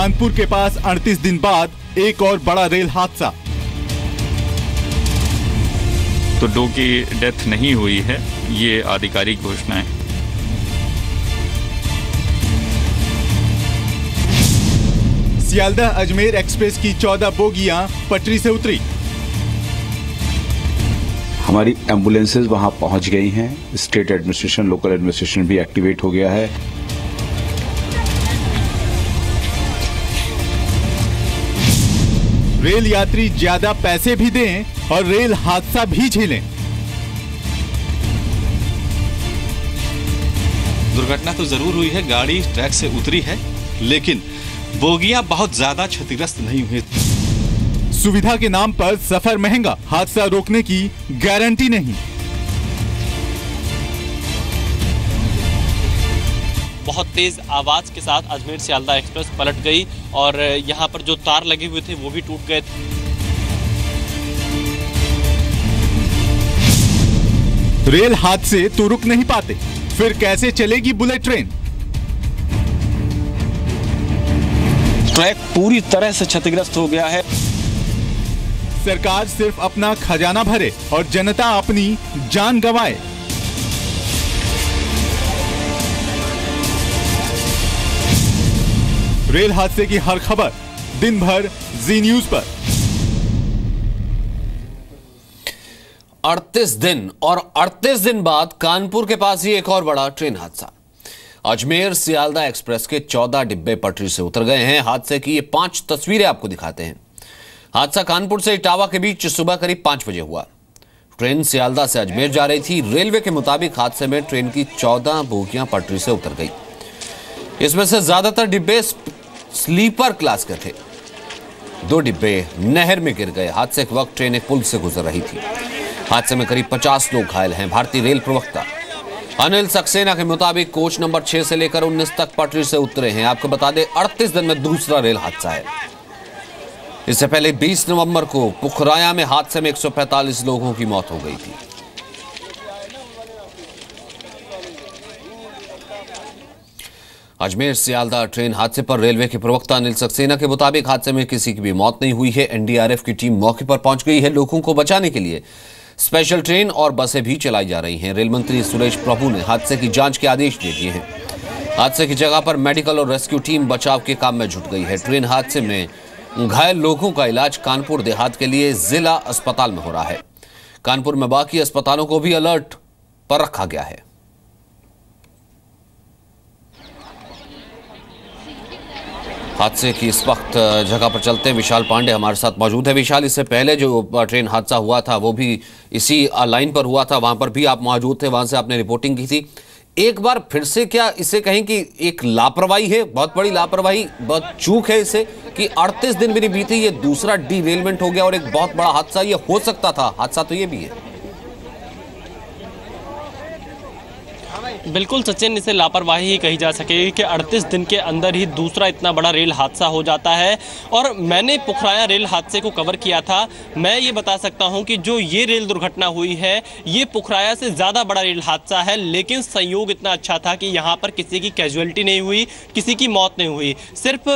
कानपुर के पास 38 दिन बाद एक और बड़ा रेल हादसा। तो 2 की डेथ नहीं हुई है, ये आधिकारिक घोषणा है। सियालदह अजमेर एक्सप्रेस की 14 बोगियां पटरी से उतरी। हमारी एम्बुलेंसेज वहां पहुंच गई हैं। स्टेट एडमिनिस्ट्रेशन, लोकल एडमिनिस्ट्रेशन भी एक्टिवेट हो गया है। रेल यात्री ज्यादा पैसे भी दें और रेल हादसा भी झेलें। दुर्घटना तो जरूर हुई है, गाड़ी ट्रैक से उतरी है, लेकिन बोगियां बहुत ज्यादा क्षतिग्रस्त नहीं हुई। सुविधा के नाम पर सफर महंगा, हादसा रोकने की गारंटी नहीं। बहुत तेज आवाज के साथ अजमेर सियालदह एक्सप्रेस पलट गई और यहाँ पर जो तार लगे हुए थे वो भी टूट गए। रेल हादसे तो रुक नहीं पाते, फिर कैसे चलेगी बुलेट ट्रेन? ट्रैक पूरी तरह से क्षतिग्रस्त हो गया है। सरकार सिर्फ अपना खजाना भरे और जनता अपनी जान गंवाए। रेल हादसे की हर खबर दिन भर जी न्यूज पर। 38 दिन और 38 दिन बाद कानपुर के पास ही एक और बड़ा ट्रेन हादसा। अजमेर सियालदह एक्सप्रेस के 14 डिब्बे पटरी से उतर गए हैं। हादसे की ये 5 तस्वीरें आपको दिखाते हैं। हादसा कानपुर से इटावा के बीच सुबह करीब 5 बजे हुआ। ट्रेन सियालदह से अजमेर जा रही थी। रेलवे के मुताबिक हादसे में ट्रेन की 14 बोगियां पटरी से उतर गई। इसमें से ज्यादातर डिब्बे स्लीपर क्लास के थे। 2 डिब्बे नहर में गिर गए। हादसे के वक्त ट्रेन एक पुल से गुजर रही थी। हादसे में करीब 50 लोग घायल हैं। भारतीय रेल प्रवक्ता अनिल सक्सेना के मुताबिक कोच नंबर 6 से लेकर 19 तक पटरी से उतरे हैं। आपको बता दें 38 दिन में दूसरा रेल हादसा है। इससे पहले 20 नवंबर को पुखराया में हादसे में 145 लोगों की मौत हो गई थी। अजमेर सियालदह ट्रेन हादसे पर रेलवे के प्रवक्ता अनिल सक्सेना के मुताबिक हादसे में किसी की भी मौत नहीं हुई है। एनडीआरएफ की टीम मौके पर पहुंच गई है। लोगों को बचाने के लिए स्पेशल ट्रेन और बसें भी चलाई जा रही हैं। रेल मंत्री सुरेश प्रभु ने हादसे की जांच के आदेश दे दिए हैं। हादसे की जगह पर मेडिकल और रेस्क्यू टीम बचाव के काम में जुट गई है। ट्रेन हादसे में घायल लोगों का इलाज कानपुर देहात के लिए जिला अस्पताल में हो रहा है। कानपुर में बाकी अस्पतालों को भी अलर्ट पर रखा गया है। हादसे की इस वक्त जगह पर चलते हैं। विशाल पांडे हमारे साथ मौजूद है। विशाल, इससे पहले जो ट्रेन हादसा हुआ था वो भी इसी लाइन पर हुआ था, वहां पर भी आप मौजूद थे, वहां से आपने रिपोर्टिंग की थी। एक बार फिर से क्या इसे कहें कि एक लापरवाही है, बहुत बड़ी लापरवाही, बहुत चूक है इसे कि 38 दिन भी नहीं बीते, ये दूसरा डीरेलमेंट हो गया और एक बहुत बड़ा हादसा ये हो सकता था। हादसा तो ये भी है। बिल्कुल सचिन, इसे लापरवाही ही कही जा सकेगी कि 38 दिन के अंदर ही दूसरा इतना बड़ा रेल हादसा हो जाता है। और मैंने पुखराया रेल हादसे को कवर किया था। मैं ये बता सकता हूं कि जो ये रेल दुर्घटना हुई है ये पुखराया से ज़्यादा बड़ा रेल हादसा है, लेकिन संयोग इतना अच्छा था कि यहाँ पर किसी की कैजुअलिटी नहीं हुई, किसी की मौत नहीं हुई। सिर्फ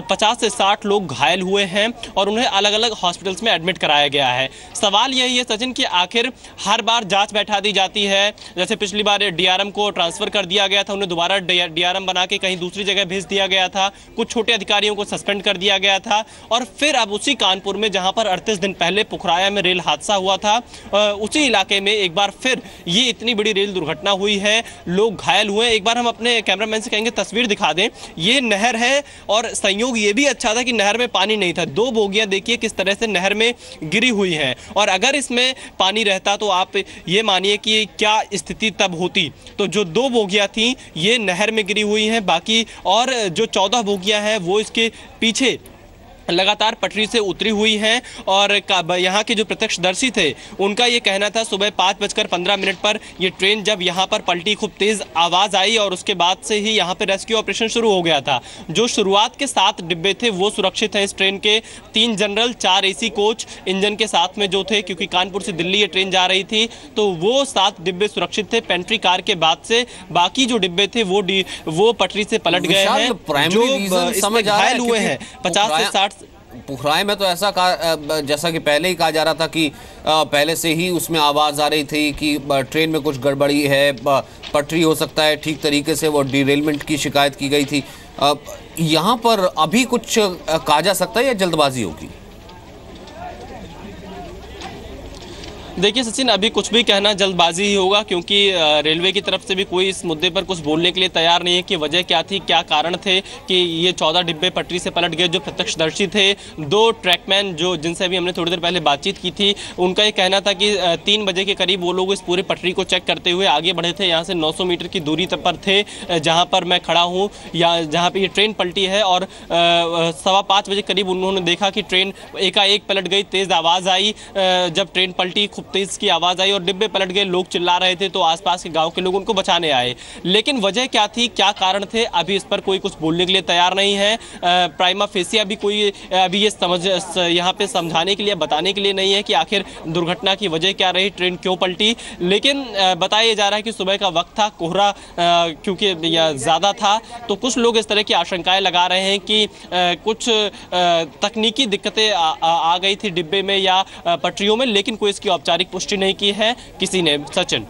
50 से 60 लोग घायल हुए हैं और उन्हें अलग अलग हॉस्पिटल्स में एडमिट कराया गया है। सवाल यही है सचिन कि आखिर हर बार जाँच बैठा दी जाती है। जैसे पिछली बार डीआरएम को ट्रांसफर कर दिया गया था, उन्हें दोबारा डीआरएम बना के कहीं दूसरी जगह भेज दिया गया था, कुछ छोटे अधिकारियों को सस्पेंड कर दिया गया था, और फिर अब उसी कानपुर में जहां पर 38 दिन पहले पुखराया में रेल हादसा हुआ था, उसी इलाके में एक बार फिर ये इतनी बड़ी रेल दुर्घटना हुई है, लोग घायल हुए। एक बार हम अपने कैमरामैन से कहेंगे तस्वीर दिखा दें। ये नहर है और संयोग ये भी अच्छा था कि नहर में पानी नहीं था। 2 बोगियां देखिए किस तरह से नहर में गिरी हुई हैं, और अगर इसमें पानी रहता तो आप ये मानिए कि क्या स्थिति तब होती। तो जो 2 बोगियां थी ये नहर में गिरी हुई हैं, बाकी और जो 14 बोगियां हैं वो इसके पीछे लगातार पटरी से उतरी हुई हैं और यहाँ के जो प्रत्यक्षदर्शी थे उनका ये कहना था सुबह 5:15 पर ये ट्रेन जब यहाँ पर पलटी, खूब तेज आवाज़ आई और उसके बाद से ही यहाँ पे रेस्क्यू ऑपरेशन शुरू हो गया था। जो शुरुआत के 7 डिब्बे थे वो सुरक्षित हैं इस ट्रेन के, 3 जनरल 4 AC कोच इंजन के साथ में जो थे, क्योंकि कानपुर से दिल्ली ये ट्रेन जा रही थी, तो वो 7 डिब्बे सुरक्षित थे। पेंट्री कार के बाद से बाकी जो डिब्बे थे वो पटरी से पलट गए हैं। जो इसमें घायल हुए हैं 50 से 60। पुखराए में तो ऐसा जैसा कि पहले ही कहा जा रहा था कि पहले से ही उसमें आवाज़ आ रही थी कि ट्रेन में कुछ गड़बड़ी है, पटरी हो सकता है ठीक तरीके से वो डिरेलमेंट की शिकायत की गई थी। यहाँ पर अभी कुछ कहा जा सकता है या जल्दबाजी होगी? देखिए सचिन, अभी कुछ भी कहना जल्दबाजी ही होगा, क्योंकि रेलवे की तरफ से भी कोई इस मुद्दे पर कुछ बोलने के लिए तैयार नहीं है कि वजह क्या थी, क्या कारण थे कि ये 14 डिब्बे पटरी से पलट गए। जो प्रत्यक्षदर्शी थे, 2 ट्रैकमैन जो जिनसे भी हमने थोड़ी देर पहले बातचीत की थी, उनका ये कहना था कि 3 बजे के करीब वो लोग इस पूरे पटरी को चेक करते हुए आगे बढ़े थे। यहाँ से 900 मीटर की दूरी पर थे जहाँ पर मैं खड़ा हूँ, या जहाँ पर ये ट्रेन पलटी है, और 5:15 बजे करीब उन्होंने देखा कि ट्रेन एकाएक पलट गई। तेज़ आवाज़ आई, जब ट्रेन पलटी तेज की आवाज आई और डिब्बे पलट गए। लोग चिल्ला रहे थे तो आसपास के गांव के लोग उनको बचाने आए, लेकिन वजह क्या थी, क्या कारण थे, अभी इस पर कोई कुछ बोलने के लिए तैयार नहीं है। प्राइमा फेसी अभी कोई अभी ये यहाँ पे समझाने के लिए, बताने के लिए नहीं है कि आखिर दुर्घटना की वजह क्या रही, ट्रेन क्यों पलटी। लेकिन बताया जा रहा है कि सुबह का वक्त था, कोहरा क्योंकि ज़्यादा था, तो कुछ लोग इस तरह की आशंकाएं लगा रहे हैं कि कुछ तकनीकी दिक्कतें आ गई थी डिब्बे में या पटरियों में, लेकिन कोई इसकी औपचारिक पुष्टि नहीं की है किसी ने। सचिन।